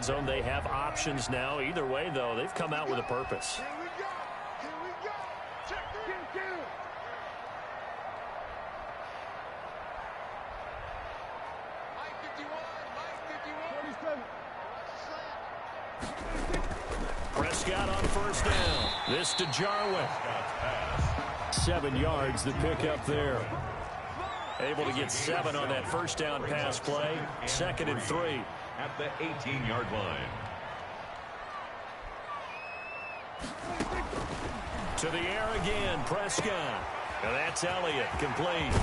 zone. They have options now. Either way, though, they've come out with a purpose. Prescott on first down. This to Jarwin. 7 yards the pick up there. Able to get 7 on that first down pass play. 2nd and 3. At the 18-yard line. To the air again, Prescott. And that's Elliott, complete.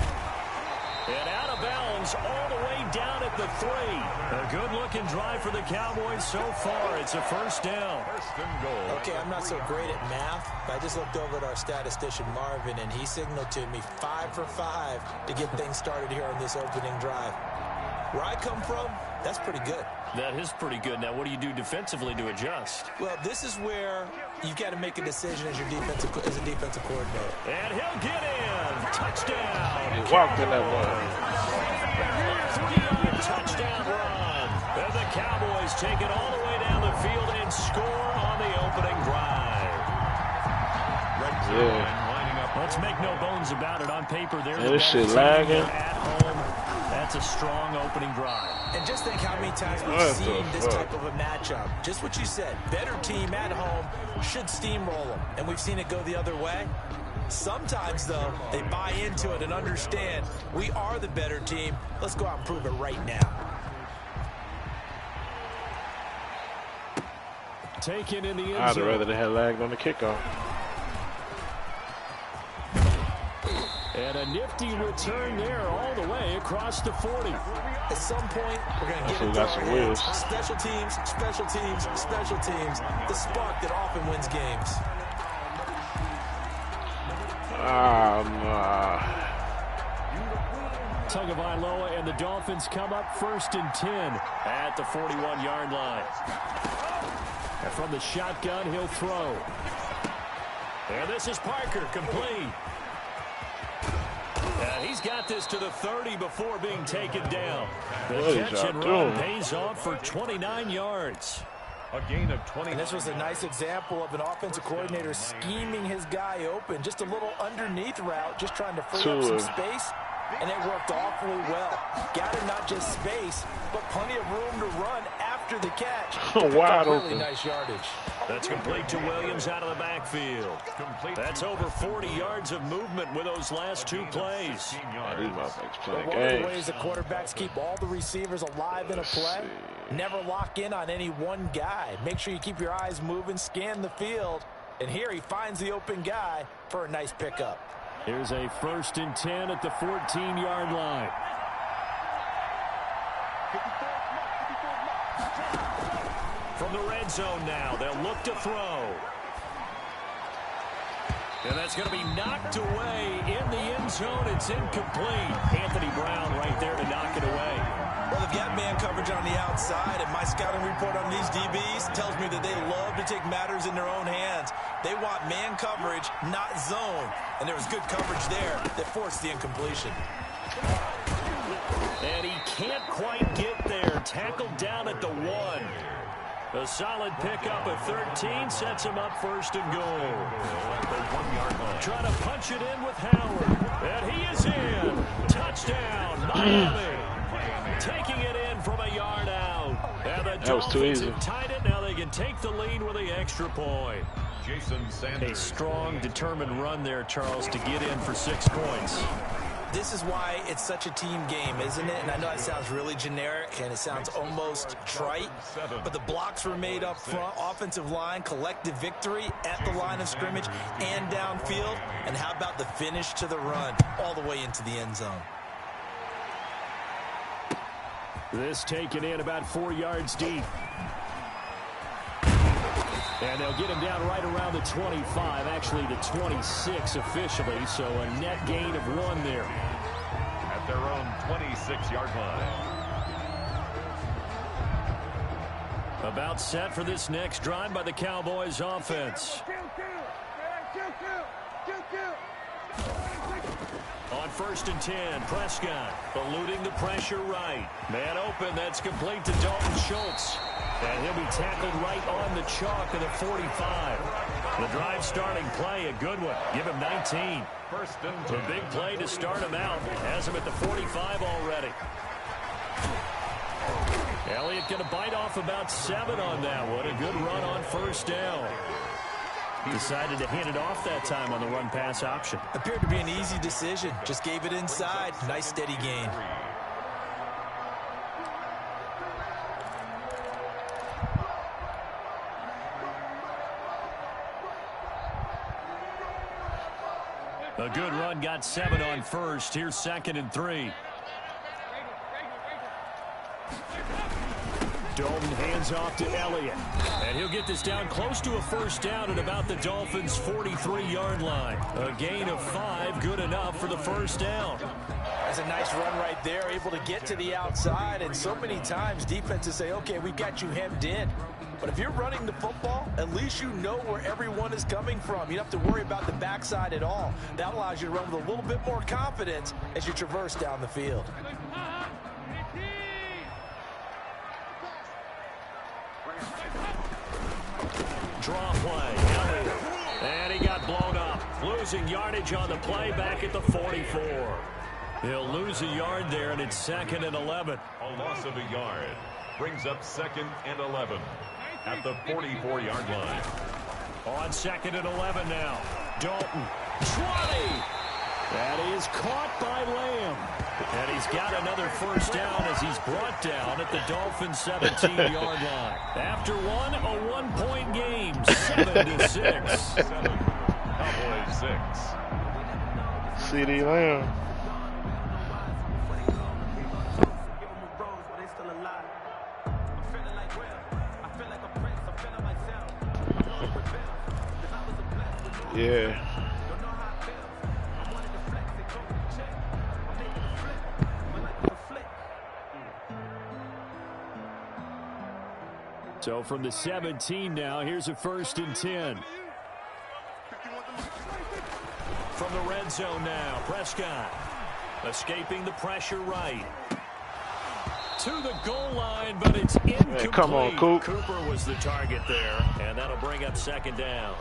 And out of bounds all the way down at the 3. A good-looking drive for the Cowboys so far. It's a first down. First and goal. Okay, I'm not so great at math, but I just looked over at our statistician, Marvin, and he signaled to me 5 for 5 to get things started here on this opening drive. Where I come from, that's pretty good. That is pretty good. Now, what do you do defensively to adjust? Well, this is where you've got to make a decision as a defensive coordinator. And he'll get in. Touchdown. He walked in that one. 3-yard touchdown run. And the Cowboys take it all the way down the field and score on the opening drive. Yeah. Let's make no bones about it. On paper, they're this shit lagging. At home. That's a strong opening drive. And just think how many times we've seen this type of a matchup. Just what you said. Better team at home should steamroll them. And we've seen it go the other way. Sometimes, though, they buy into it and understand we are the better team. Let's go out and prove it right now. Taken in the end zone. I'd rather they had lagged on the kickoff. And a nifty return there all the way across the 40. At some point, we're going to get it got some wheels. Special teams, special teams, special teams. The spark that often wins games. Tagovailoa and the Dolphins come up 1st and 10 at the 41-yard line. And from the shotgun, he'll throw. And this is Parker, complete. And he's got this to the 30 before being taken down. The catch and run pays off for 29 yards. A gain of 20. And this was a nice example of an offensive coordinator scheming his guy open. Just a little underneath route, just trying to free up some space. And it worked awfully well. Got him not just space, but plenty of room to run after the catch. Wide really open. Nice yardage. That's complete to Williams out of the backfield. That's over 40 yards of movement with those last 2 plays. These motherfuckers playing One of the games. ways the quarterbacks keep all the receivers alive in a play, never lock in on any one guy. Make sure you keep your eyes moving, scan the field. And here he finds the open guy for a nice pickup. Here's a 1st and 10 at the 14-yard line. From the red zone now, they'll look to throw. And that's going to be knocked away in the end zone. It's incomplete. Anthony Brown right there to knock it away. Well, they've got man coverage on the outside, and my scouting report on these DBs tells me that they love to take matters in their own hands. They want man coverage, not zone. And there was good coverage there that forced the incompletion. And he can't quite get there. Tackled down at the 1. A solid pickup of 13 sets him up 1st and goal. Trying to punch it in with Howard. And he is in. Touchdown, Miami. Taking it in from a yard out. And the that was too easy. Tied it. Now they can take the lead with the extra point. Jason Sanders. A strong, determined run there, Charles, to get in for 6 points. This is why it's such a team game, isn't it? And I know that sounds really generic, and it sounds almost trite, but the blocks were made up front, offensive line, collective victory at the line of scrimmage and downfield. And how about the finish to the run all the way into the end zone? This taken in about 4 yards deep. And they'll get him down right around the 25, actually the 26 officially, so a net gain of 1 there. At their own 26-yard line. About set for this next drive by the Cowboys offense. On first and 10. Prescott eluding the pressure right. Man open. That's complete to Dalton Schultz. And he'll be tackled right on the chalk of the 45. The drive starting play, a good one. Give him 19. First and 10. A big play to start him out. Has him at the 45 already. Elliott going to bite off about 7 on that one. A good run on first down. Decided to hand it off that time on the run-pass option. Appeared to be an easy decision. Just gave it inside. Nice steady gain. A good run, got 7 on first. Here's 2nd and 3. Dalton hands off to Elliott. And he'll get this down close to a first down at about the Dolphins' 43-yard line. A gain of 5, good enough for the first down. That's a nice run right there, able to get to the outside. And so many times defenses say, okay, we've got you hemmed in. But if you're running the football, at least you know where everyone is coming from. You don't have to worry about the backside at all. That allows you to run with a little bit more confidence as you traverse down the field. Draw play. Elliott. And he got blown up. Losing yardage on the play back at the 44. He'll lose a yard there, and it's 2nd and 11. A loss of a yard brings up 2nd and 11 at the 44-yard line. On 2nd and 11 now. Dalton. 20. That is caught by Lamb. And he's got another first down as he's brought down at the Dolphins' 17-yard line. After one, a 1-point game, 7-6. 7. Cowboys 6. CD Lamb. Yeah. So from the 17 now, here's a 1st and 10. From the red zone now, Prescott escaping the pressure right. To the goal line, but it's incomplete. Man, come on, Coop. Cooper was the target there, and that'll bring up 2nd down.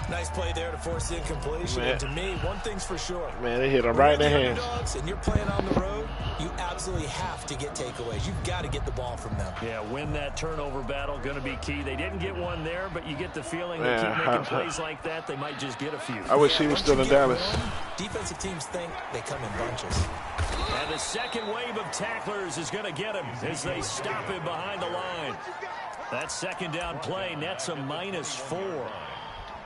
Nice play there to force the incompletion. Man. And to me, one thing's for sure. Man, they hit him right in the hands. And you're playing on the road, you absolutely have to get takeaways. You've got to get the ball from them. Yeah, win that turnover battle, going to be key. They didn't get one there, but you get the feeling they keep making plays like that, they might just get a few. I wish he was still in Dallas. Defensive teams think they come in bunches. And the second wave of tacklers is going to get him as they stop him behind the line. That 2nd down play nets a -4.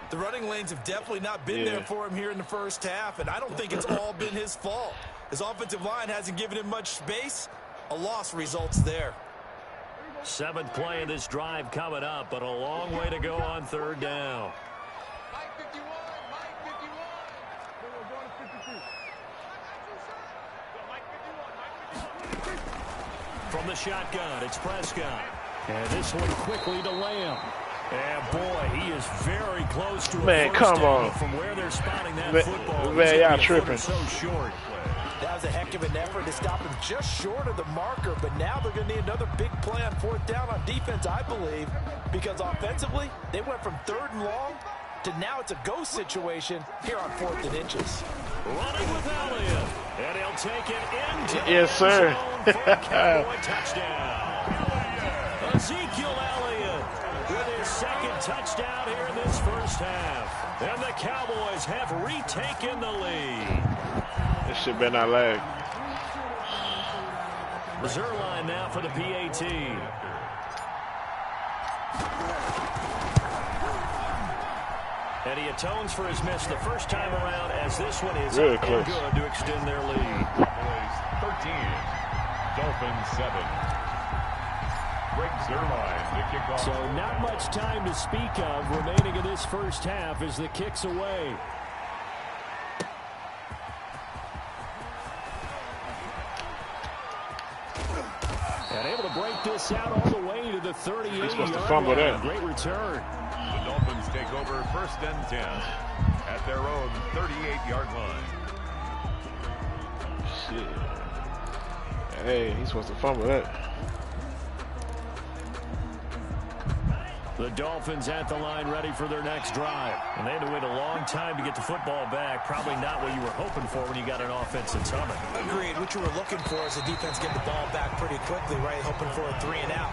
The running lanes have definitely not been there for him here in the first half, and I don't think it's all been his fault. His offensive line hasn't given him much space. A loss results there. 7th play of this drive coming up, but a long way to go on 3rd down. From the shotgun, it's Prescott. And this one quickly to Lamb. And boy, he is very close to a first come down on. From where they're spotting that Man, football. man, y'all tripping. So short. That was a heck of an effort to stop him just short of the marker, but now they're going to need another big play on 4th down on defense, I believe, because offensively, they went from 3rd and long to now it's a go situation here on 4th and inches. Running with Elliott, and he'll take it into Yes, sir. the zone for a Cowboy touchdown. Ezekiel Elliott with his 2nd touchdown here in this first half. And the Cowboys have retaken the lead. This shit better not lag. Reserve line now for the PAT. And he atones for his miss the first time around, as this one is really up close. and good to extend their lead. Cowboys 13. Dolphins 7. Greg Zerline to kick off. So not much time to speak of remaining in this first half as the kick's away. And able to break this out all the way to the 38-yard line. Great return. The Dolphins take over 1st and 10 at their own 38-yard line. Shit. Hey, he's supposed to fumble that. The Dolphins at the line ready for their next drive. And they had to wait a long time to get the football back. Probably not what you were hoping for when you got an offense that's humming. Agreed. What you were looking for is the defense get the ball back pretty quickly, right? Hoping for a 3 and out.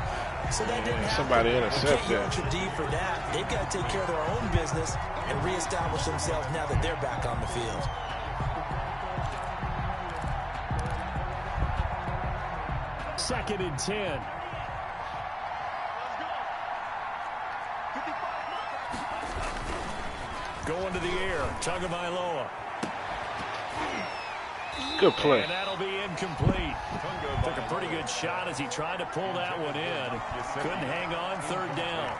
So that didn't happen. Somebody intercept that. You can't use your D for that. They've got to take care of their own business and reestablish themselves now that they're back on the field. Second and 10. Going to the air. Tagovailoa. Good play. And that'll be incomplete. Took a pretty good shot as he tried to pull that one in. Couldn't hang on. Third down.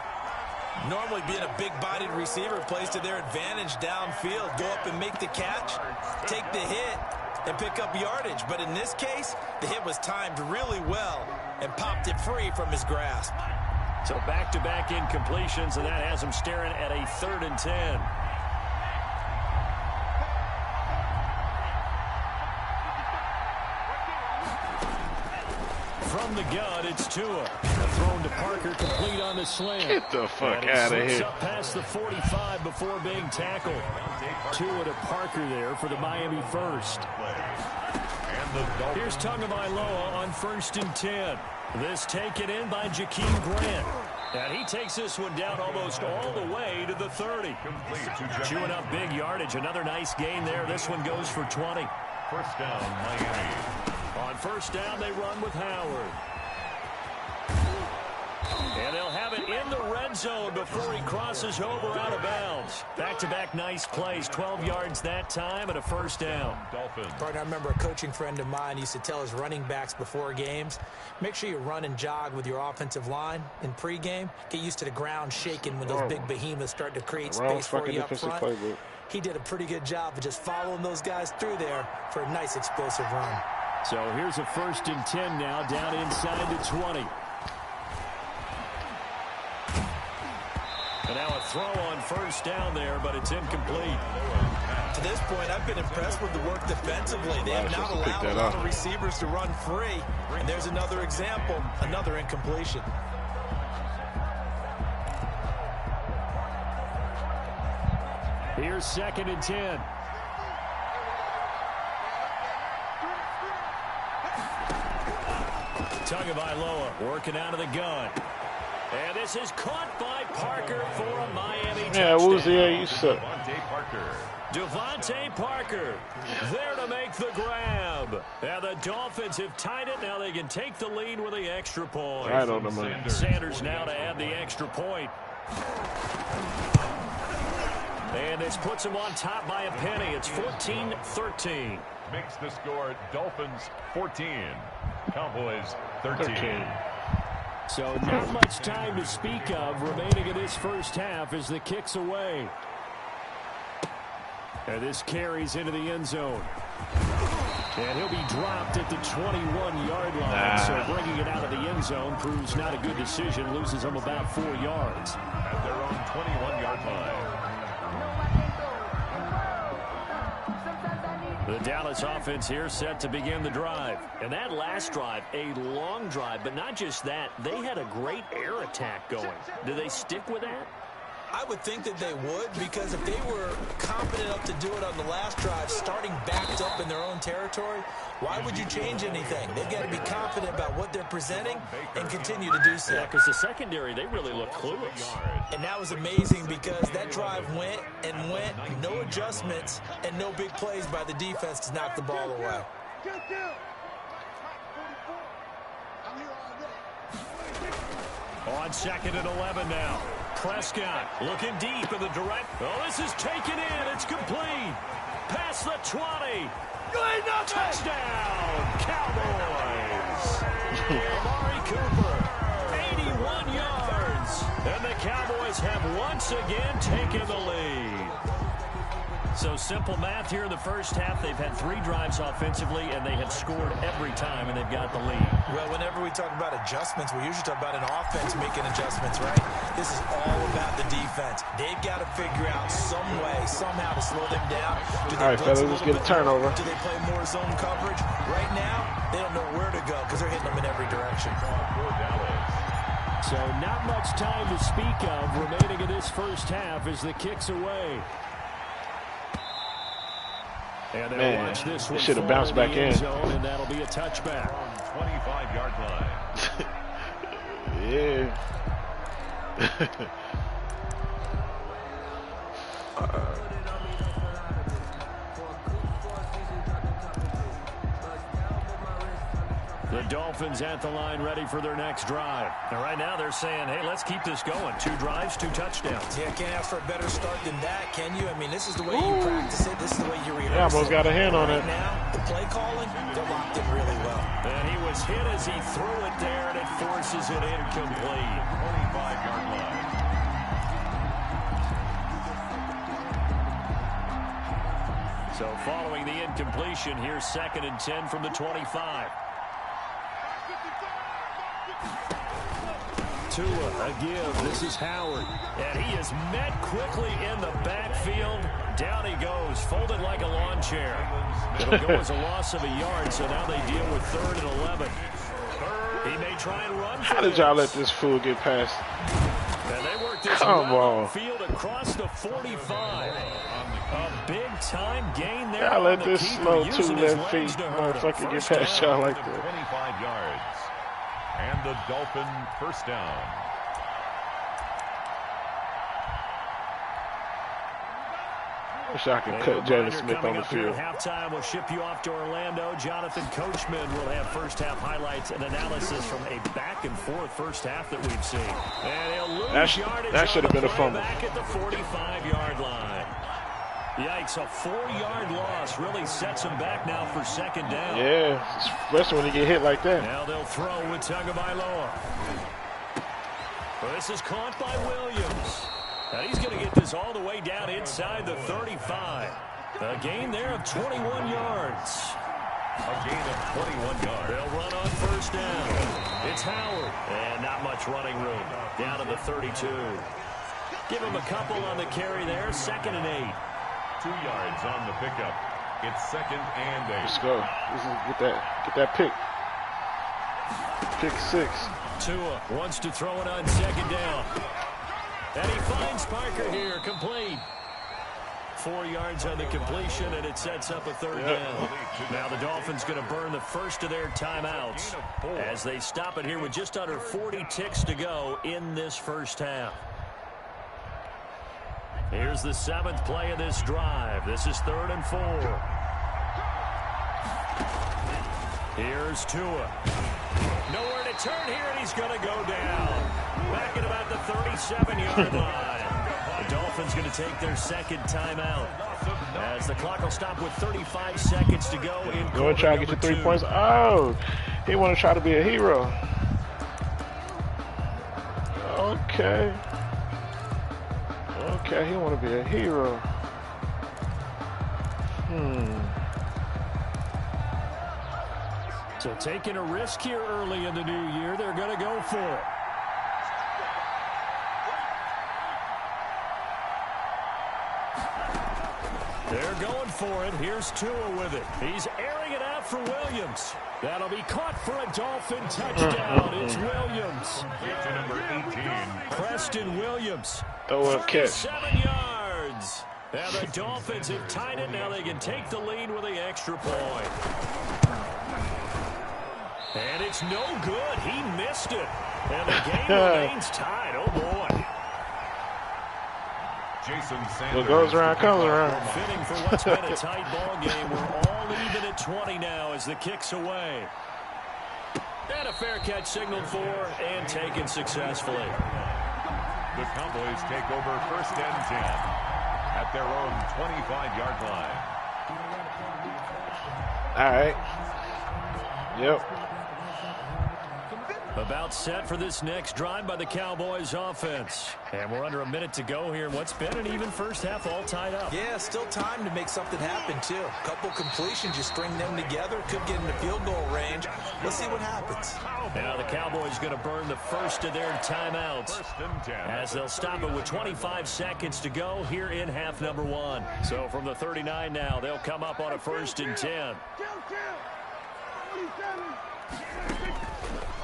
Normally being a big-bodied receiver plays to their advantage downfield. Go up and make the catch, take the hit, and pick up yardage. But in this case, the hit was timed really well and popped it free from his grasp. So back-to-back incompletions, and that has him staring at a 3rd and 10. From the gun, it's Tua. Thrown to Parker, complete on the slant. Get the fuck out of here. Up past the 45 before being tackled. Tua to Parker there for the Miami first. Here's Tagovailoa on 1st and 10. This taken in by Jakeem Grant. And he takes this one down almost all the way to the 30. Chewing up big yardage. Another nice gain there. This one goes for 20. First down, Miami. On 1st down, they run with Howard. And they'll have it in the red zone before he crosses over out of bounds. Back-to-back nice plays, 12 yards that time and a 1st down. Partner, I remember a coaching friend of mine used to tell his running backs before games, make sure you run and jog with your offensive line in pregame. Get used to the ground shaking when those big behemoths start to create space for you up front. Playbook. He did a pretty good job of just following those guys through there for a nice explosive run. So here's a 1st and 10 now, down inside the 20. And now a throw on 1st down there, but it's incomplete. To this point, I've been impressed with the work defensively. They have not allowed a lot of receivers to run free. And there's another example, another incompletion. Here's 2nd and 10. Tagovailoa working out of the gun. And this is caught by Parker for a Miami touchdown. Yeah, Woozy, you suck. Devontae Parker there to make the grab. And the Dolphins have tied it. Now they can take the lead with the extra point. Right on the money. Sanders now to add the extra point. And this puts them on top by a penny. It's 14-13. Makes the score Dolphins 14. Cowboys 13. So not much time to speak of remaining in this first half as the kick's away. And this carries into the end zone. And he'll be dropped at the 21-yard line. So bringing it out of the end zone proves not a good decision. Loses them about 4 yards. At their own 21-yard line. The Dallas offense here set to begin the drive. And that last drive, a long drive, but not just that. They had a great air attack going. Do they stick with that? I would think that they would, because if they were confident enough to do it on the last drive, starting backed up in their own territory, why would you change anything? They've got to be confident about what they're presenting and continue to do so. Yeah, because the secondary, they really look clueless. And that was amazing because that drive went and went, no adjustments, and no big plays by the defense to knock the ball away. On 2nd and 11 now. Prescott looking deep in the direct. Oh, this is taken in. It's complete. Past the 20. Touchdown, Cowboys. Amari Cooper, 81 yards. And the Cowboys have once again taken the lead. So simple math here in the first half. They've had 3 drives offensively, and they have scored every time, and they've got the lead. Well, whenever we talk about adjustments, we usually talk about an offense making adjustments, right? This is all about the defense. They've got to figure out some way, somehow to slow them down. All right, fellas, let's get a turnover. Do they play more zone coverage? Right now, they don't know where to go because they're hitting them in every direction. So not much time to speak of remaining in this first half as the kick's away. And they'll watch this one. Should have bounced back in. Zone, and that'll be a touchback. 25-yard line. Yeah. The Dolphins at the line ready for their next drive. And right now they're saying, hey, let's keep this going. 2 drives, 2 touchdowns. Yeah, can't ask for a better start than that, can you? I mean, this is the way you practice it. This is the way you rehearse it. Yeah, almost got a hand on it. Right now, the play calling, they're locked in really well. And he was hit as he threw it there, and it forces it incomplete. 25-yard line. So following the incompletion, here's 2nd and 10 from the 25. Tua, a give. This is Howard. And he is met quickly in the backfield. Down he goes, folded like a lawn chair. It'll go as a loss of a yard, so now they deal with 3rd and 11. He may try and run. How did y'all let this fool get past? And they work this field across the 45. A big-time gain there. Y'all let this slow 2 left feet motherfucker get past y'all like that. 25 yards. And the Dolphin first down. Wish I could cut Jalen Smith on the field. Halftime, we'll ship you off to Orlando. Jonathan Coachman will have first-half highlights and analysis from a back-and-forth first half that we've seen. And he'll lose yardage. That should have been a fumble. Back at the 45-yard line. Yikes, a 4-yard loss really sets him back now for 2nd down. Yeah, especially when he get hit like that. Now they'll throw with Tagovailoa. Well, this is caught by Williams. And he's going to get this all the way down inside the 35. A gain there of 21 yards. A gain of 21 yards. They'll run on first down. It's Howard. And not much running room. Down to the 32. Give him a couple on the carry there. 2nd and 8. 2 yards on the pickup. It's 2nd and 8. Let's go. Get that pick. Pick 6. Tua wants to throw it on 2nd down. And he finds Parker here, complete. 4 yards on the completion, and it sets up a 3rd down. Now the Dolphins going to burn the first of their timeouts as they stop it here with just under 40 ticks to go in this first half. Here's the 7th play of this drive. This is 3rd and 4. Here's Tua. Nowhere to turn here, and he's going to go down. Back at about the 37-yard line. The Dolphins going to take their 2nd timeout. As the clock will stop with 35 seconds to go in quarter Go and try to get your 3 points. Oh, he want to try to be a hero. Okay. Okay, he want to be a hero. So taking a risk here early in the new year, they're going to go for it. They're going for it. Here's Tua with it. He's airing it out for Williams. That'll be caught for a Dolphin touchdown. It's Williams. Get to number 18. Preston Williams. Throw a catch. 7 yards. Now the Dolphins have tied it. Now they can take the lead with the extra point. And it's no good. He missed it. And the game remains tied. Oh, boy. Jason Sanders. What goes around comes around. Fitting for what's been a tight ball game. We're all even at 20 now as the kick's away. And a fair catch signaled for and taken successfully. The Cowboys take over 1st and 10 at their own 25-yard line. All right. Yep. About set for this next drive by the Cowboys offense. And we're under a minute to go here in what's been an even first half, all tied up. Yeah, still time to make something happen, too. A couple completions, you string them together, could get into field goal range. Let's see what happens. Now the Cowboys going to burn the first of their timeouts as they'll stop it with 25 seconds to go here in half number 1. So from the 39 now, they'll come up on a 1st and 10.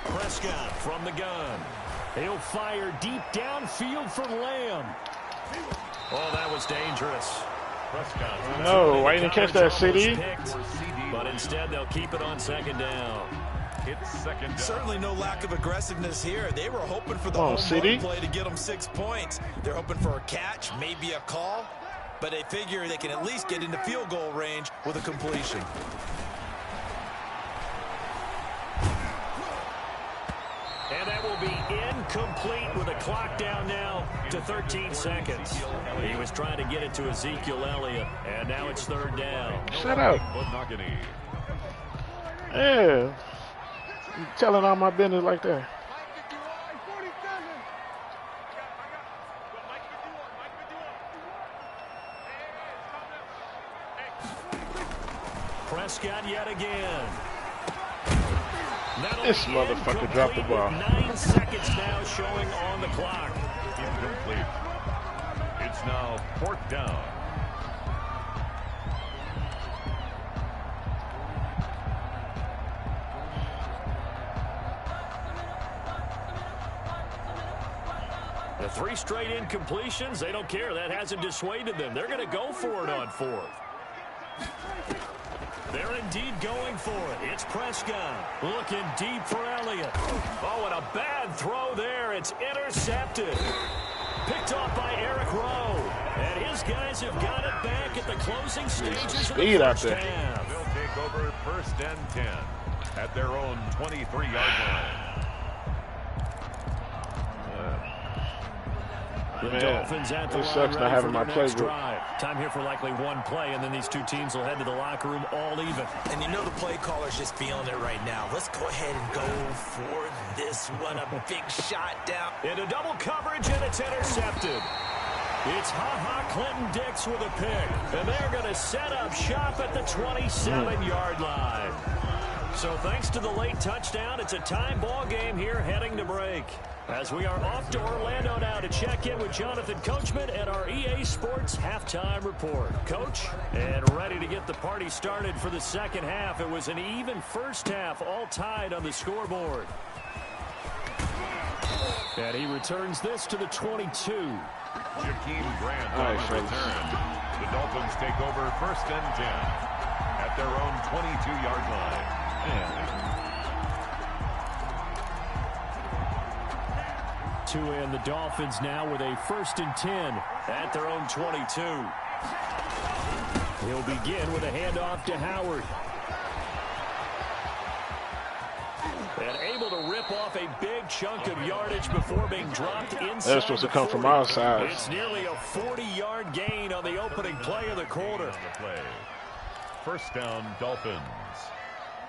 Prescott from the gun. He'll fire deep downfield for Lamb. Oh, that was dangerous. Prescott. No, why didn't catch that, CD? But instead, they'll keep it on 2nd down. It's 2nd down. Certainly no lack of aggressiveness here. They were hoping for the home run play to get them 6 points. They're hoping for a catch, maybe a call, but they figure they can at least get into field goal range with a completion. And that will be incomplete with a clock down now to 13 seconds. He was trying to get it to Ezekiel Elliott, and now it's 3rd down. Shut up. Yeah. You telling all my business like that. Prescott yet again. This motherfucker dropped the ball. 9 seconds now showing on the clock. Incomplete. It's now 4th down. The 3 straight incompletions, they don't care. That hasn't dissuaded them. They're going to go for it on 4th. They're indeed going for it. It's Prescott looking deep for Elliott. Oh, and a bad throw there. It's intercepted. Picked off by Eric Rowe. And his guys have got it back at the closing stages of the first half. They'll take over 1st and 10 at their own 23-yard line. The Dolphins at the it sucks not having my playbook. Time here for likely 1 play, and then these 2 teams will head to the locker room all even. And you know the play caller's just feeling it right now. Let's go ahead and go for this one. A big shot down. Into double coverage, and it's intercepted. It's Ha-Ha Clinton-Dix with a pick. And they're going to set up shop at the 27-yard line. So thanks to the late touchdown, it's a tie ball game here heading to break. As we are off to Orlando now to check in with Jonathan Coachman at our EA Sports Halftime Report. Coach, and ready to get the party started for the second half. It was an even first half, all tied on the scoreboard. And he returns this to the 22. Jakeem Grant on the return. The Dolphins take over 1st and 10 at their own 22-yard line. And the Dolphins now with a 1st and 10 at their own 22. He'll begin with a handoff to Howard. And able to rip off a big chunk of yardage before being dropped inside. That's supposed to come from our side. It's nearly a 40-yard gain on the opening play of the quarter. 1st down, Dolphins.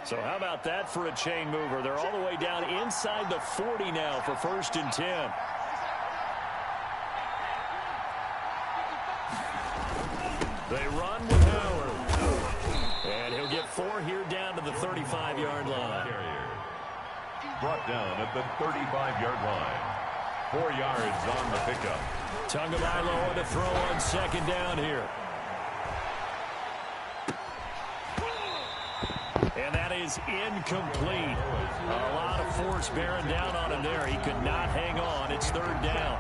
So how about that for a chain mover? They're all the way down inside the 40 now for 1st and 10. They run with Howard. And he'll get 4 here down to the 35-yard line. Brought down at the 35-yard line. 4 yards on the pickup. Tagovailoa to throw on 2nd down here. And that is incomplete. A lot of force bearing down on him there. He could not hang on. It's 3rd down.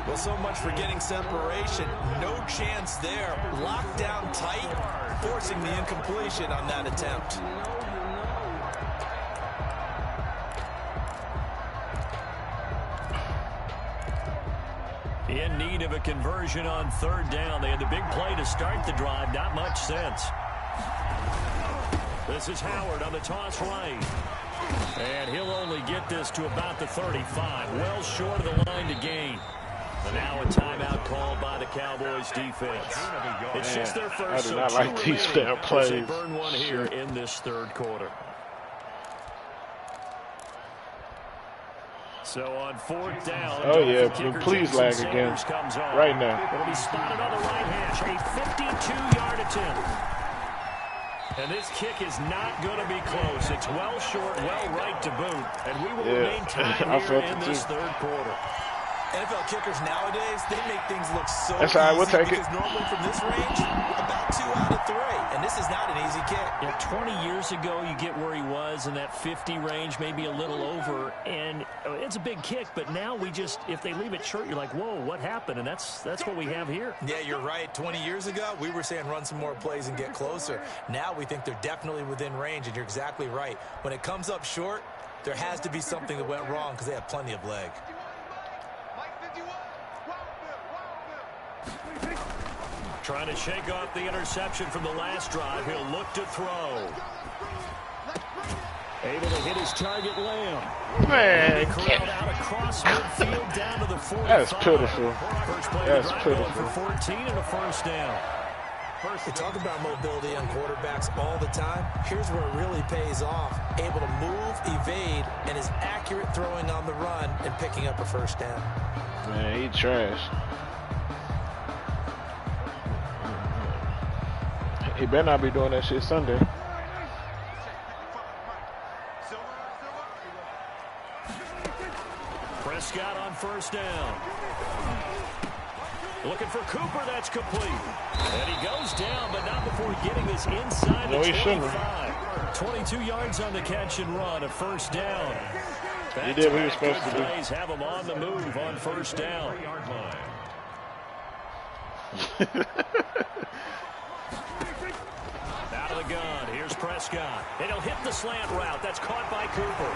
Well, so much for getting separation. No chance there. Locked down tight, forcing the incompletion on that attempt. In need of a conversion on 3rd down. They had the big play to start the drive. Not much sense. This is Howard on the toss right. And he'll only get this to about the 35. Well short of the line to gain. And now a timeout called by the Cowboys defense. It's just their first. I do not like these damn plays. They burn one here in this 3rd quarter. So on 4th down. Oh, yeah. Please lag again. Right now. It'll be spotted on the right hash. A 52-yard attempt. And this kick is not going to be close. It's well short, well right to boot. And we will remain tied here in this third quarter. NFL kickers nowadays, they make things look so That's easy all right, we'll take because normally from this range, about 2 out of 3. And this is not an easy kick. Yeah, 20 years ago, you get where he was in that 50 range, maybe a little over. And it's a big kick, but now we just, if they leave it short, you're like, whoa, what happened? And that's what we have here. Yeah, you're right. 20 years ago, we were saying run some more plays and get closer. Now we think they're definitely within range, and you're exactly right. When it comes up short, there has to be something that went wrong because they have plenty of leg. Trying to shake off the interception from the last drive. He'll look to throw. Able to hit his target, Lamb. Man, Corralled out across midfield down to the 45. that's pitiful. First play That's of the drive pitiful. for 14 and a first down. We talk about mobility on quarterbacks all the time. Here's where it really pays off. Able to move, evade, and is accurate throwing on the run and picking up a first down. Man, he trash. He better not be doing that shit Sunday. Prescott on first down. Looking for Cooper, that's complete. And he goes down, but not before getting this inside the 25. 22 yards on the catch and run, a first down. He did what he was supposed to do. Plays have him on the move on first down. Out of the gun, here's Prescott. And he'll hit the slant route. That's caught by Cooper.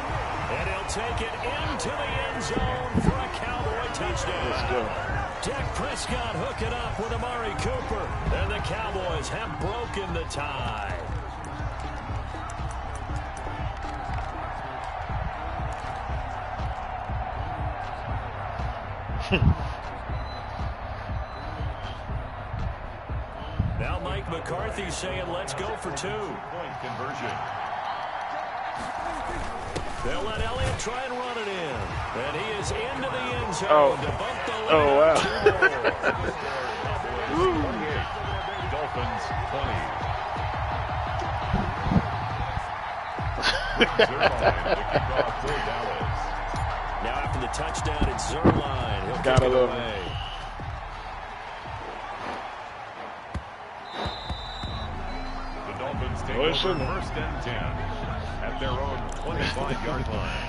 And he'll take it into the end zone for a Cowboy touchdown. Let's go. Dak Prescott hooking up with Amari Cooper. And the Cowboys have broken the tie. Now Mike McCarthy saying, let's go for 2. Point conversion. They'll let Elliott try and run it in. And he is into the end zone to bump the lead. Oh, wow. Dolphins 20. Now after the touchdown, it's Zerline. He'll Gotta kick it love away. The Dolphins take over first and 10 at their own 25-yard line.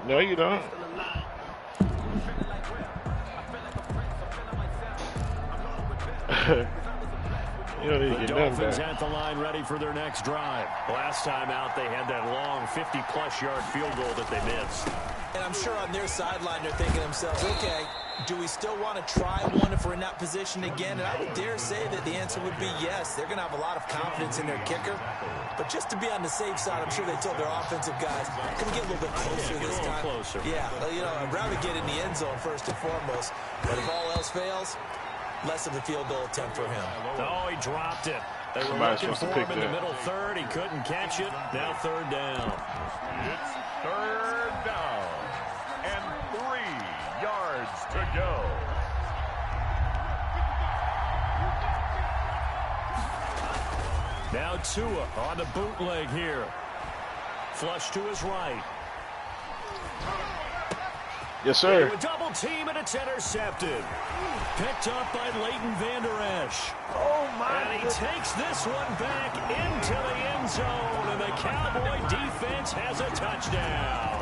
No, you don't. You don't need to The get nothing Dolphins back. at the line ready for their next drive. Last time out, they had that long 50-plus yard field goal that they missed. And I'm sure on their sideline they're thinking to themselves, okay, do we still want to try one if we're in that position again? And I would dare say that the answer would be yes. They're going to have a lot of confidence in their kicker. But just to be on the safe side, I'm sure they told their offensive guys, can we get a little bit closer this time? Closer. Yeah, well, you know, I'd rather get in the end zone first and foremost. But if all else fails, less of a field goal attempt for him. Oh, he dropped it. They were looking for him in the middle third. He couldn't catch it. Now third down. It's third down and 3 yards to go. Now Tua on the bootleg here. Flush to his right. Yes, sir. A double team, and it's intercepted. Picked up by Leighton Vander Esch. Oh, my And he takes this one back into the end zone, and the Cowboy defense has a touchdown.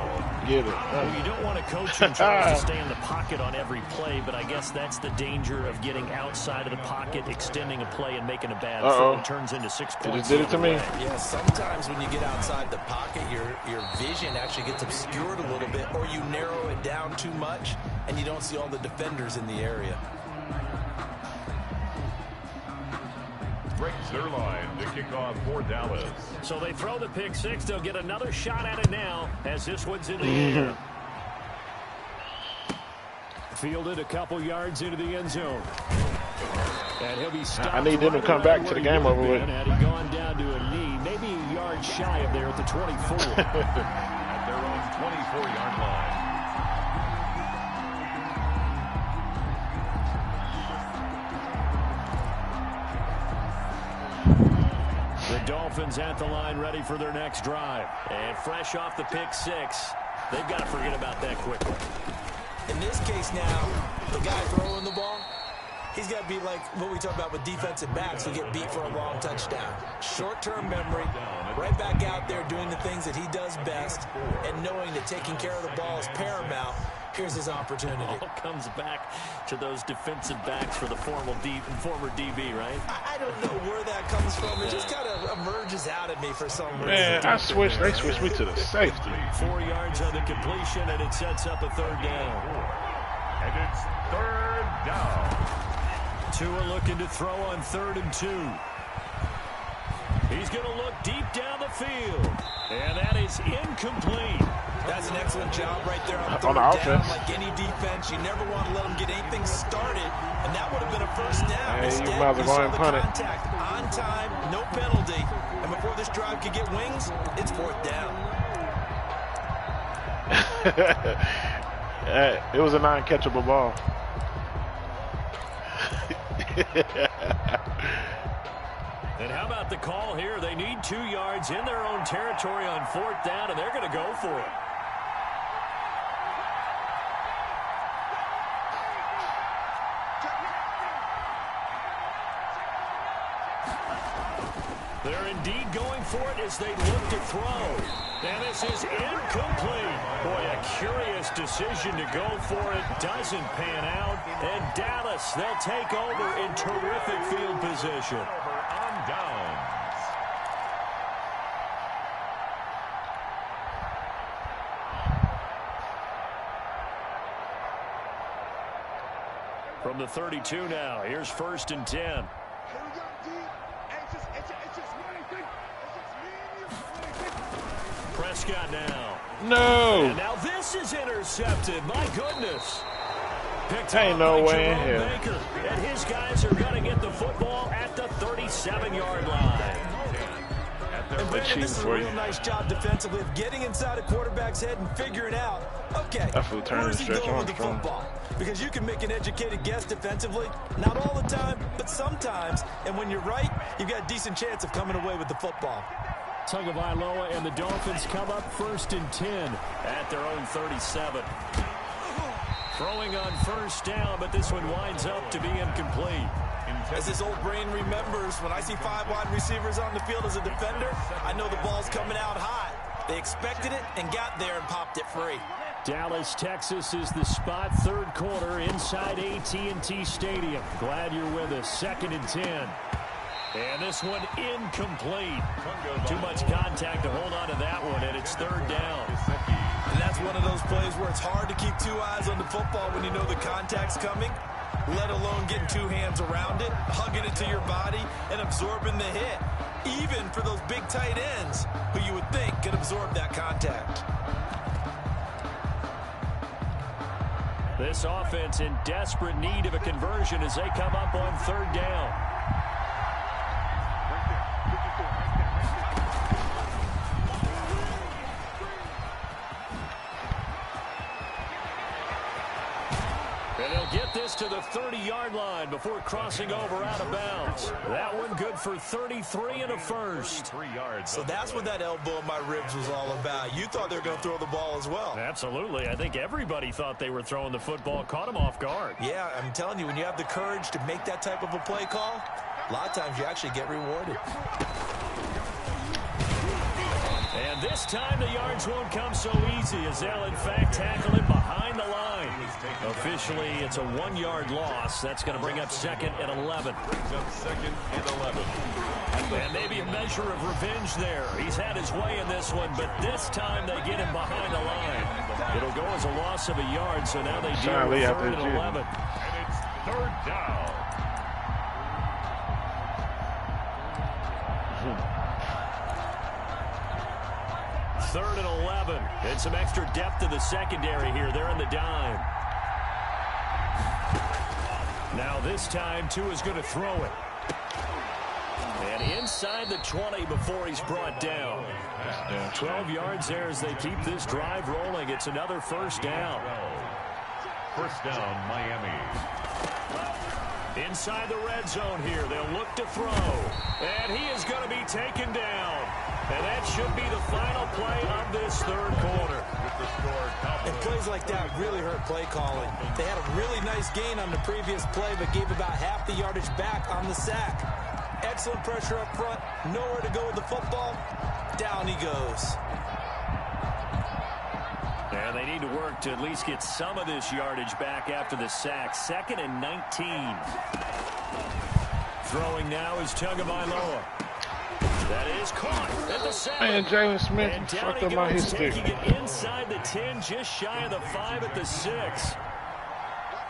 Get it. Well, you don't want to coach him trying to stay in the pocket on every play, but I guess that's the danger of getting outside of the pocket, extending a play, and making a bad throw. It turns into 6 points. He just did it to me. Yeah, sometimes when you get outside the pocket, your vision actually gets obscured a little bit, or you narrow it down too much, and you don't see all the defenders in the area. Rick Zerline to kick off for Dallas. So they throw the pick six. They'll get another shot at it now as this one's in the air. Fielded a couple yards into the end zone. And he'll be stopped. I need them to come back to the game over with. Had he gone down to a knee, maybe a yard shy of there at the 24. At their own 24-yard line. The Dolphins at the line ready for their next drive. And fresh off the pick six, they've got to forget about that quickly. In this case now, the guy throwing the ball, he's got to be like what we talk about with defensive backs who get beat for a long touchdown. Short-term memory, right back out there doing the things that he does best, and knowing that taking care of the ball is paramount. Here's his opportunity. All comes back to those defensive backs for the former DB, right? I don't know where that comes from. It just kind of emerges out of me for some reason. Man, they switched me to the safety. 4 yards on the completion, and it sets up a third down. And it's third down. Tua looking to throw on 3rd and 2. He's going to look deep down the field. And that is incomplete. That's an excellent job right there on On third the down. offense. Like any defense, you never want to let them get anything started, and that would have been a first down. Hey, Instead, you might as well go ahead and punt it. contact on time, no penalty, and before this drive could get wings, it's 4th down. It was a non-catchable ball. And how about the call here? They need 2 yards in their own territory on 4th down, and they're going to go for it. They're indeed going for it as they look to throw. And this is incomplete. Boy, a curious decision to go for it. Doesn't pan out. And Dallas, they'll take over in terrific field position. On downs. From the 32 now, here's 1st and 10. Prescott now. No. And now this is intercepted. My goodness. Picked Ain't up no by way in Jerome hell. Baker. And his guys are going to get the football at the 37-yard line. And Brandon, this is a for real you. nice job defensively of getting inside a quarterback's head and figuring out, okay, That fool turned where's and he stretched going with the Armstrong. football? Because you can make an educated guess defensively, not all the time, but sometimes. And when you're right, you've got a decent chance of coming away with the football. Tagovailoa and the Dolphins come up 1st and 10 at their own 37. Throwing on 1st down, but this one winds up to be incomplete. As his old brain remembers, when I see 5 wide receivers on the field as a defender, I know the ball's coming out hot. They expected it and got there and popped it free. Dallas, Texas is the spot. 3rd quarter inside AT&T Stadium. Glad you're with us. 2nd and 10. And this one incomplete. Too much contact to hold on to that one, and it's 3rd down. And that's one of those plays where it's hard to keep 2 eyes on the football when you know the contact's coming, let alone getting 2 hands around it, hugging it to your body, and absorbing the hit. Even for those big tight ends who you would think could absorb that contact. This offense in desperate need of a conversion as they come up on 3rd down. And they'll get this to the 30-yard line before crossing over out of bounds. That one good for 33 and a first. 3 yards. So that's what that elbow in my ribs was all about. You thought they were going to throw the ball as well. Absolutely. I think everybody thought they were throwing the football, caught them off guard. Yeah, I'm telling you, when you have the courage to make that type of a play call, a lot of times you actually get rewarded. And this time the yards won't come so easy as they'll in fact tackle him behind the line. Officially, it's a 1-yard loss. That's going to bring up 2nd and 11. Brings up 2nd and 11. And maybe a measure of revenge there. He's had his way in this one, but this time they get him behind the line. It'll go as a loss of a yard, so now they deal with 3rd and 11. And it's 3rd down. Third and 11. And some extra depth to the secondary here. They're in the dime. Now this time, Tua's going to throw it. And inside the 20 before he's brought down. 12 yards there as they keep this drive rolling. It's another first down. First down, Miami. Inside the red zone here. They'll look to throw. And he is going to be taken down. And that should be the final play of this third quarter. And plays like that really hurt play calling. They had a really nice gain on the previous play, but gave about half the yardage back on the sack. Excellent pressure up front. Nowhere to go with the football. Down he goes. And they need to work to at least get some of this yardage back after the sack. 2nd and 19. Throwing now is Tagovailoa. That is caught at the 7. Man, Jalen Smith and fucked up my his stick. Taking it inside the 10, just shy of the 5 at the 6.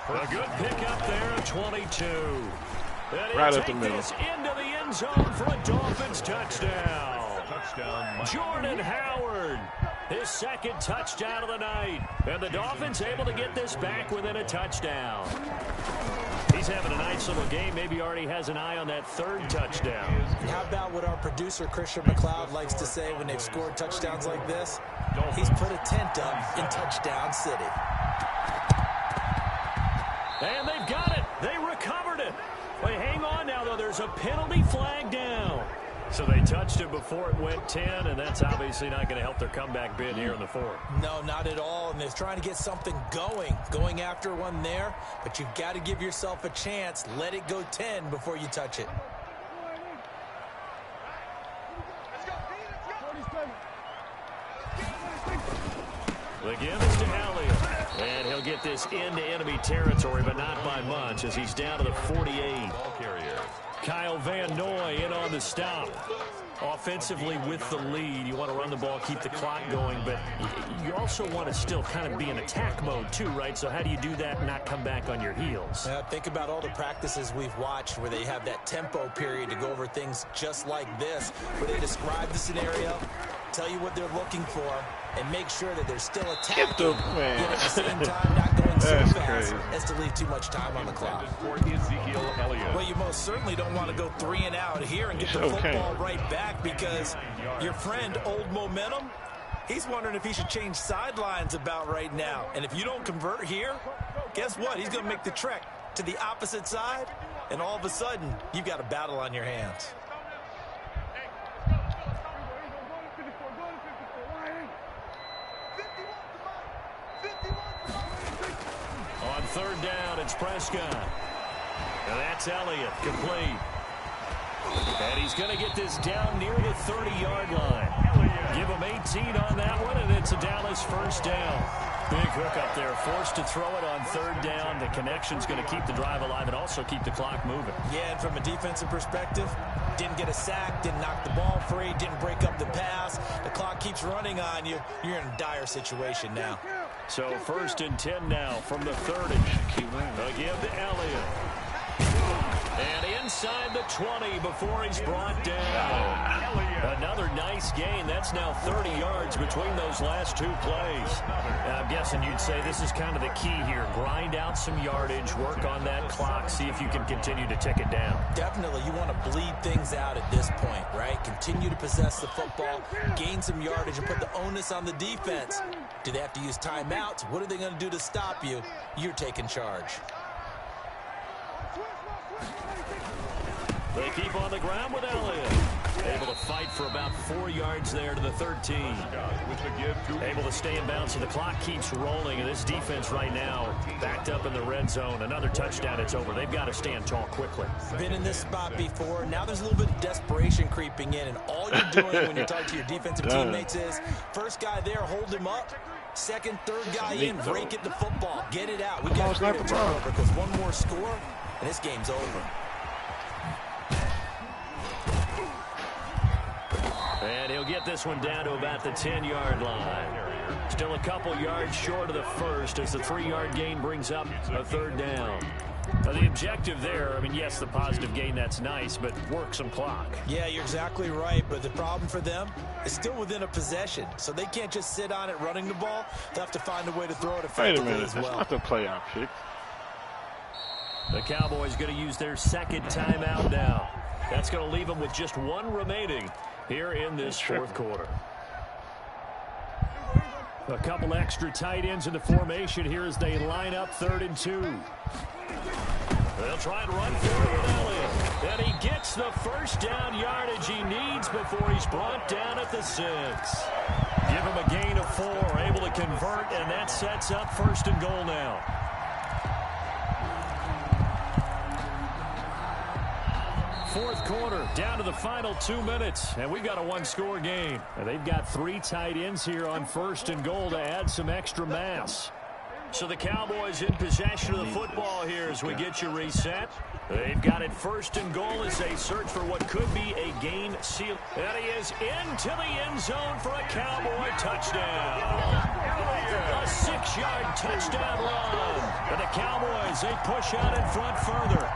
A good pickup there of 22. Right up the middle. Into the end zone for a Dolphins touchdown. Jordan Howard, his 2nd touchdown of the night. And the Dolphins able to get this back within a touchdown. He's having a nice little game. Maybe already has an eye on that 3rd touchdown. And how about what our producer, Christian McLeod, likes to say when they've scored touchdowns like this? He's put a tent up in Touchdown City. And they've got it. They recovered it. But hang on now, though. There's a penalty flag down. So they touched it before it went 10, and that's obviously not going to help their comeback bid here in the 4th. No, not at all. And they're trying to get something going after one there. But you've got to give yourself a chance. Let it go 10 before you touch it. The give is to Elliott. And he'll get this into enemy territory, but not by much as he's down to the 48. Kyle Van Noy in on the stop. Offensively with the lead, you want to run the ball, keep the clock going, but you also want to still kind of be in attack mode too, right? So how do you do that and not come back on your heels? Think about all the practices we've watched where they have that tempo period to go over things just like this, where they describe the scenario, tell you what they're looking for, and make sure that they're still attacking, yet at the same time not going so fast as to leave too much time on the clock. Well, you most certainly don't want to go 3 and out here and get the football right back, because your friend, Old Momentum, he's wondering if he should change sidelines about right now. And if you don't convert here, guess what? He's going to make the trek to the opposite side, and all of a sudden, you've got a battle on your hands. On 3rd down, it's Prescott. And that's Elliott, complete. And he's going to get this down near the 30-yard line. Give him 18 on that one, and it's a Dallas first down. Big hook up there, forced to throw it on 3rd down. The connection's going to keep the drive alive and also keep the clock moving. Yeah, and from a defensive perspective, didn't get a sack, didn't knock the ball free, didn't break up the pass. The clock keeps running on you. You're in a dire situation now. So 1st and 10 now from the 30. They'll give to Elliott. And inside the 20 before he's brought down. Another nice gain. That's now 30 yards between those last 2 plays. Now, I'm guessing you'd say this is kind of the key here. Grind out some yardage, work on that clock, see if you can continue to tick it down. Definitely. You want to bleed things out at this point, right? Continue to possess the football, gain some yardage, and put the onus on the defense. Do they have to use timeouts? What are they going to do to stop you? You're taking charge. They keep on the ground with Elliott. Able to fight for about 4 yards there to the 13. Able to stay in bounds, so the clock keeps rolling. And this defense right now backed up in the red zone. Another touchdown, it's over. They've got to stand tall quickly. Been in this spot before. Now there's a little bit of desperation creeping in. And all you're doing when you're talking to your defensive teammates is, first guy there, hold him up. Second, third guy in, break it to football. Get it out. We got to create a turnover because one more score, and this game's over. And he'll get this one down to about the 10-yard line. Still a couple yards short of the first as the 3-yard gain brings up a 3rd down. Now the objective there, I mean, yes, the positive gain, that's nice, but work some clock. Yeah, you're exactly right, but the problem for them is still within a possession, so they can't just sit on it running the ball. They'll have to find a way to throw it effectively as well. That's not the play I picked. The Cowboys going to use their 2nd timeout now. That's going to leave them with just one remaining here in this fourth quarter. A couple extra tight ends in the formation here as they line up 3rd and 2. They'll try and run for it with Elliott. And he gets the first down yardage he needs before he's brought down at the 6. Give him a gain of 4, able to convert, and that sets up 1st and goal now. Fourth quarter, down to the final 2 minutes, and we've got a one-score game. And they've got 3 tight ends here on 1st and goal to add some extra mass. So the Cowboys in possession of the football here as we get you reset. They've got it 1st and goal as they search for what could be a game seal. And he is into the end zone for a Cowboy touchdown. A 6-yard touchdown run. And the Cowboys, they push out in front further.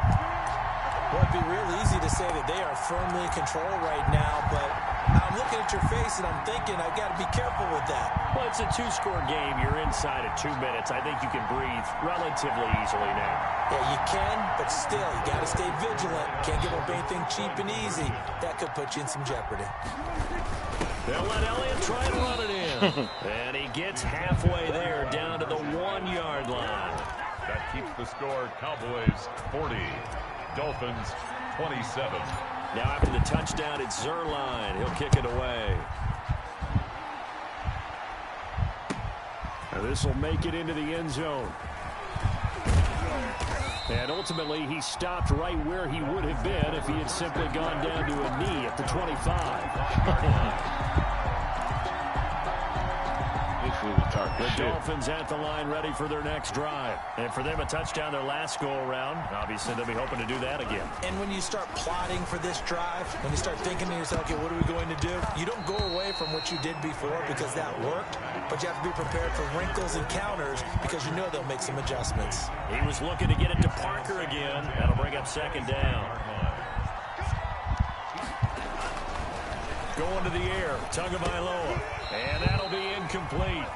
Well, it'd be real easy to say that they are firmly in control right now, but I'm looking at your face and I'm thinking I've got to be careful with that. Well, it's a 2-score game. You're inside of 2 minutes. I think you can breathe relatively easily now. Yeah, you can, but still, you got to stay vigilant. Can't give up anything cheap and easy. That could put you in some jeopardy. They'll let Elliott try and run it in. And he gets halfway there, down to the 1-yard line. That keeps the score Cowboys 40. Dolphins 27. Now after the touchdown, it's Zerline. He'll kick it away. Now this will make it into the end zone. And ultimately, he stopped right where he would have been if he had simply gone down to a knee at the 25. The Dolphins at the line ready for their next drive. And for them, a touchdown their last go-around. Obviously, they'll be hoping to do that again. And when you start plotting for this drive, when you start thinking to yourself, okay, what are we going to do? You don't go away from what you did before because that worked, but you have to be prepared for wrinkles and counters because you know they'll make some adjustments. He was looking to get it to Parker again. That'll bring up 2nd down. Going to the air, Tagovailoa. And that'll be incomplete.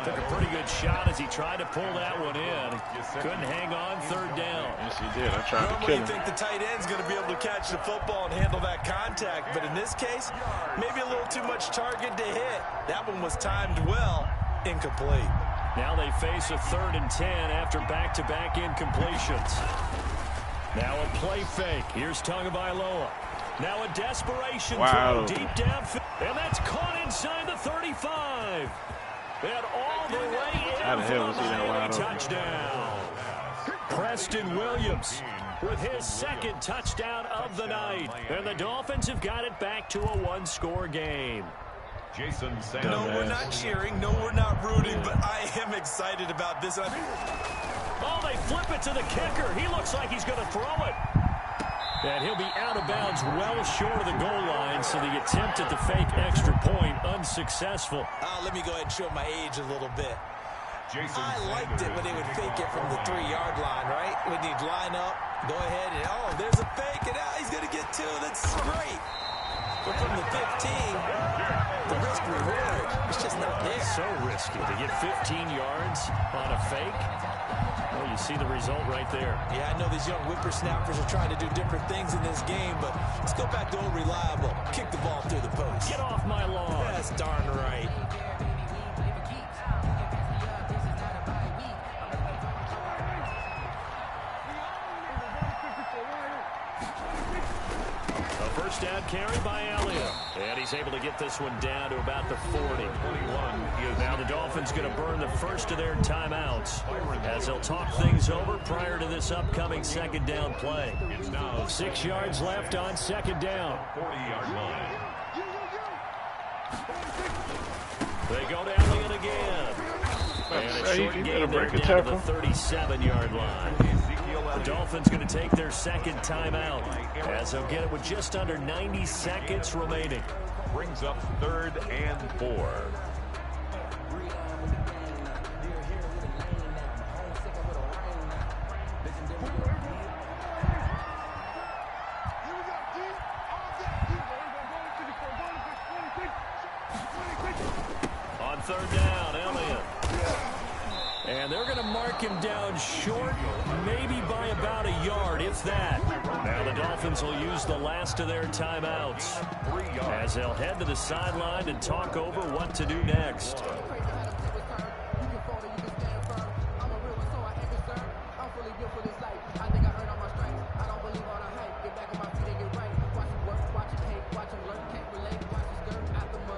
Took a pretty good shot as he tried to pull that one in. Couldn't hang on 3rd down. Yes, he did. I tried to kill him. Normally you think the tight end's going to be able to catch the football and handle that contact, but in this case, maybe a little too much target to hit. That one was timed well, incomplete. Now they face a 3rd and 10 after back-to-back incompletions. Now a play fake. Here's Tagovailoa. Now a desperation throw deep downfield. And that's caught inside the 35. And all the way in for the Miami touchdown. Preston Williams with his 2nd touchdown of the night. And the Dolphins have got it back to a 1-score game. Jason Sanders. No, we're not cheering. No, we're not rooting, but I am excited about this. Oh, they flip it to the kicker. He looks like he's going to throw it. And he'll be out of bounds well short of the goal line, so the attempt at the fake extra point unsuccessful. Let me go ahead and show my age a little bit. Jason I liked it when they would fake it from the 3-yard line, right? When you'd line up, go ahead, and oh, there's a fake, and now he's going to get 2. That's great. But from the 15, the risk-reward, it's just not there. So risky to get 15 yards on a fake. Well, you see the result right there. Yeah, I know these young whippersnappers are trying to do different things in this game, but let's go back to old reliable. Kick the ball through the post. Get off my lawn. That's darn right. A first down carry by Elliott. And he's able to get this one down to about the 40. Now the Dolphins going to burn the first of their timeouts as they'll talk things over prior to this upcoming 2nd down play. 6 yards left on 2nd down. 40-yard line. They go to Elliott again. And a short game there down to the 37-yard line. The Dolphins going to take their 2nd timeout as they'll get it with just under 90 seconds remaining. Brings up 3rd and 4. On 3rd down, Elliott. And they're going to mark him down short, maybe by about a yard, if that. Now the Dolphins will use the last of their timeouts as they'll head to the sideline and talk over what to do next.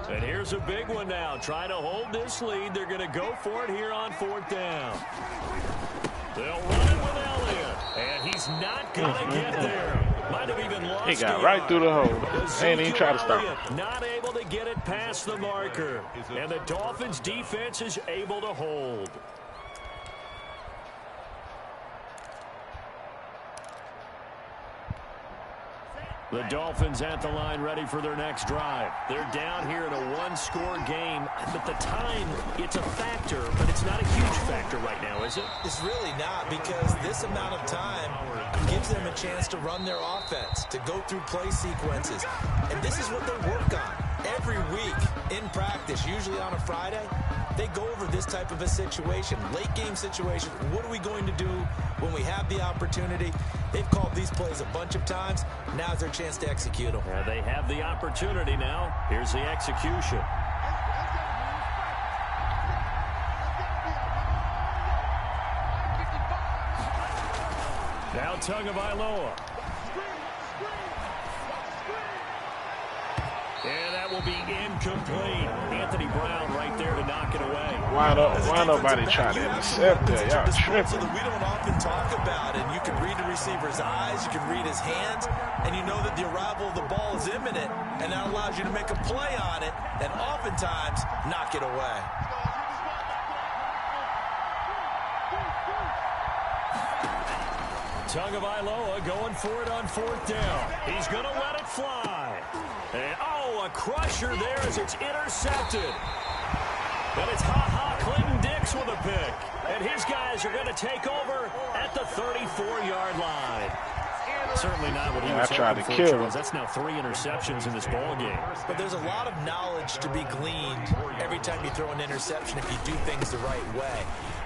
And here's a big one now. Trying to hold this lead. They're going to go for it here on 4th down. They'll run it with Elliott. And he's not going to get there. Might have even lost. He got right through the hole. Ain't even try to stop him. Not able to get it past the marker. And the Dolphins defense is able to hold. The Dolphins at the line ready for their next drive. They're down here in a one-score game. But the time, it's a factor, but it's not a huge factor right now, is it? It's really not, because this amount of time gives them a chance to run their offense, to go through play sequences. And this is what they work on every week in practice, usually on a Friday. They go over this type of a situation, late game situation. What are we going to do when we have the opportunity? They've called these plays a bunch of times. Now's their chance to execute them. Yeah, they have the opportunity now. Here's the execution. Now Tagovailoa. And that will be incomplete. Anthony Brown right there to knock it away. Why nobody try to intercept that? Y'all tripping. That we don't often talk about, and you can read the receiver's eyes, you can read his hands, and you know that the arrival of the ball is imminent, and that allows you to make a play on it, and oftentimes knock it away. Tagovailoa going for it on 4th down. He's going to let it fly. And, a crusher there as it's intercepted. And it's Clinton Dix with a pick. And his guys are going to take over at the 34-yard line. Certainly not what he was hoping for, Charles. That's now 3 interceptions in this ball game. But there's a lot of knowledge to be gleaned every time you throw an interception if you do things the right way.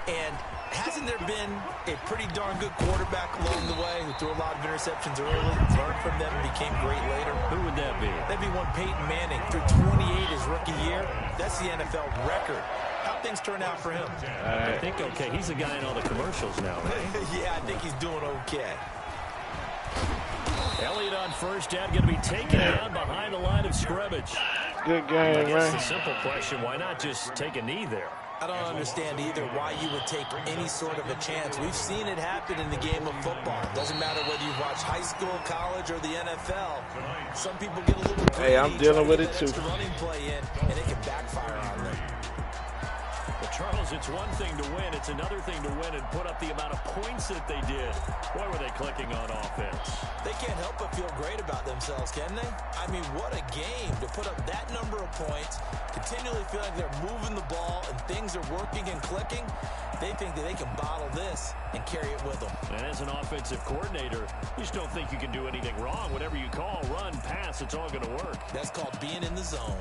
And hasn't there been a pretty darn good quarterback along the way who threw a lot of interceptions early, learned from them, and became great later? Who would that be? That'd be one Peyton Manning. Threw 28 his rookie year. That's the NFL record. How things turn out for him? I think okay. He's the guy in all the commercials now, right? Yeah, I think he's doing okay. Elliott on 1st down, going to be taken down behind the line of scrimmage. Good game, I guess man. the simple question, why not just take a knee there? I don't understand either why you would take any sort of a chance. We've seen it happen in the game of football. It doesn't matter whether you watch high school, college, or the NFL. Some people get a little bit greedy. Hey, I'm dealing with it too. Running play in, and it can backfire on them. Well, Charles, it's one thing to win. It's another thing to win and put up the amount of points that they did. Boy, were they clicking on offense. They can't help but feel great about themselves, can they? I mean, what a game to put up that number of points, continually feel like they're moving the ball and things are working and clicking. They think that they can bottle this and carry it with them. And as an offensive coordinator, you just don't think you can do anything wrong. Whatever you call, run, pass, it's all going to work. That's called being in the zone.